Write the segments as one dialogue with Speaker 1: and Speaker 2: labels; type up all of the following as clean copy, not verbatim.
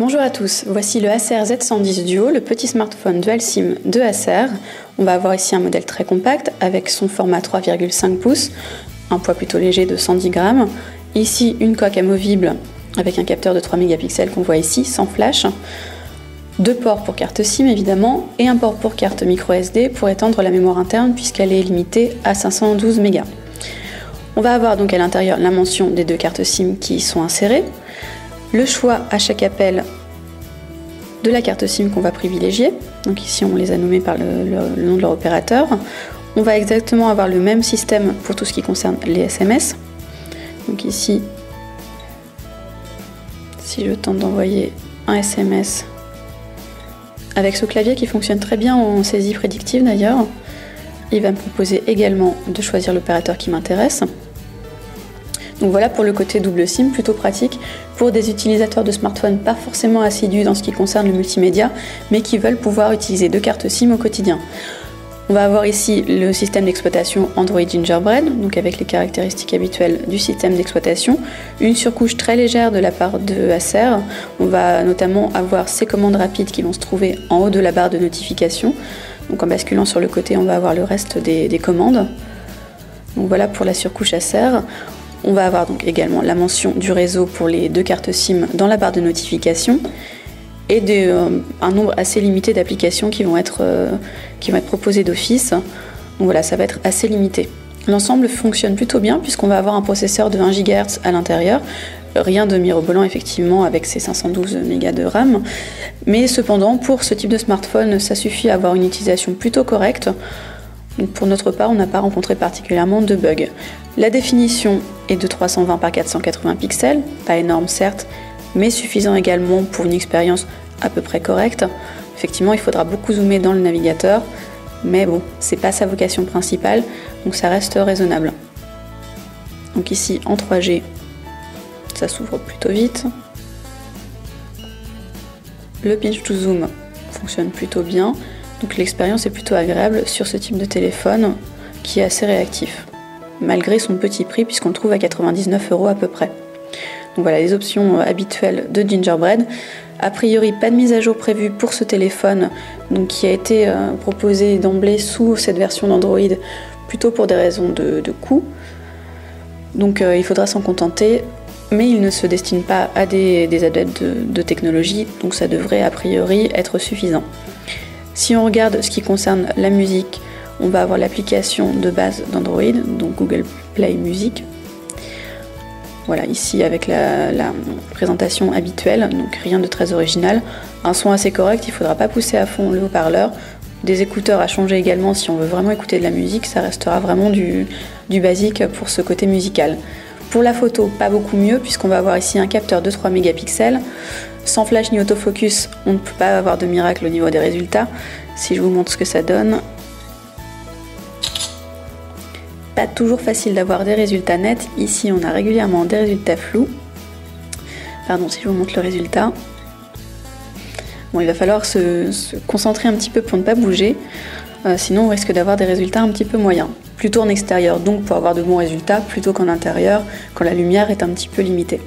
Speaker 1: Bonjour à tous, voici le Acer Z110 Duo, le petit smartphone dual SIM de Acer. On va avoir ici un modèle très compact avec son format 3,5 pouces, un poids plutôt léger de 110 grammes. Ici une coque amovible avec un capteur de 3 mégapixels qu'on voit ici, sans flash. 2 ports pour carte SIM évidemment et un port pour carte micro SD pour étendre la mémoire interne puisqu'elle est limitée à 512 mégas. On va avoir donc à l'intérieur la mention des 2 cartes SIM qui y sont insérées. Le choix à chaque appel de la carte SIM qu'on va privilégier. Donc ici on les a nommés par le nom de leur opérateur. On va exactement avoir le même système pour tout ce qui concerne les SMS. Donc ici, si je tente d'envoyer un SMS avec ce clavier qui fonctionne très bien en saisie prédictive d'ailleurs, il va me proposer également de choisir l'opérateur qui m'intéresse. Donc voilà pour le côté double SIM, plutôt pratique pour des utilisateurs de smartphones pas forcément assidus dans ce qui concerne le multimédia, mais qui veulent pouvoir utiliser 2 cartes SIM au quotidien. On va avoir ici le système d'exploitation Android Gingerbread, donc avec les caractéristiques habituelles du système d'exploitation, une surcouche très légère de la part de Acer. On va notamment avoir ces commandes rapides qui vont se trouver en haut de la barre de notification. Donc en basculant sur le côté, on va avoir le reste des commandes. Donc voilà pour la surcouche Acer. On va avoir donc également la mention du réseau pour les 2 cartes SIM dans la barre de notification et un nombre assez limité d'applications qui vont être proposées d'office. Donc voilà, ça va être assez limité. L'ensemble fonctionne plutôt bien puisqu'on va avoir un processeur de 1 GHz à l'intérieur. Rien de mirobolant effectivement avec ses 512 mégas de RAM. Mais cependant, pour ce type de smartphone, ça suffit à avoir une utilisation plutôt correcte. Pour notre part, on n'a pas rencontré particulièrement de bugs. La définition est de 320 par 480 pixels, pas énorme certes, mais suffisant également pour une expérience à peu près correcte. Effectivement, il faudra beaucoup zoomer dans le navigateur, mais bon, c'est pas sa vocation principale, donc ça reste raisonnable. Donc ici, en 3G, ça s'ouvre plutôt vite. Le pinch to zoom fonctionne plutôt bien. Donc l'expérience est plutôt agréable sur ce type de téléphone qui est assez réactif, malgré son petit prix puisqu'on le trouve à 99 € à peu près. Donc voilà les options habituelles de Gingerbread. A priori pas de mise à jour prévue pour ce téléphone donc qui a été proposé d'emblée sous cette version d'Android plutôt pour des raisons de coût. Donc il faudra s'en contenter, mais il ne se destine pas à des adeptes de technologie, donc ça devrait a priori être suffisant. Si on regarde ce qui concerne la musique, on va avoir l'application de base d'Android, donc Google Play Music. Voilà, ici avec la présentation habituelle, donc rien de très original. Un son assez correct, il ne faudra pas pousser à fond le haut-parleur. Des écouteurs à changer également si on veut vraiment écouter de la musique, ça restera vraiment du basique pour ce côté musical. Pour la photo, pas beaucoup mieux puisqu'on va avoir ici un capteur de 3 mégapixels. Sans flash ni autofocus, on ne peut pas avoir de miracle au niveau des résultats. Si je vous montre ce que ça donne, pas toujours facile d'avoir des résultats nets. Ici, on a régulièrement des résultats flous. Pardon, si je vous montre le résultat. Bon, il va falloir se concentrer un petit peu pour ne pas bouger. Sinon, on risque d'avoir des résultats un petit peu moyens. Plutôt en extérieur, donc pour avoir de bons résultats, plutôt qu'en intérieur, quand la lumière est un petit peu limitée.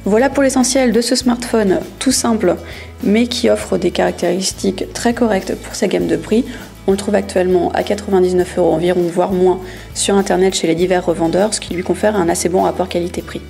Speaker 1: Voilà pour l'essentiel de ce smartphone tout simple, mais qui offre des caractéristiques très correctes pour sa gamme de prix. On le trouve actuellement à 99 € environ, voire moins, sur internet chez les divers revendeurs, ce qui lui confère un assez bon rapport qualité-prix.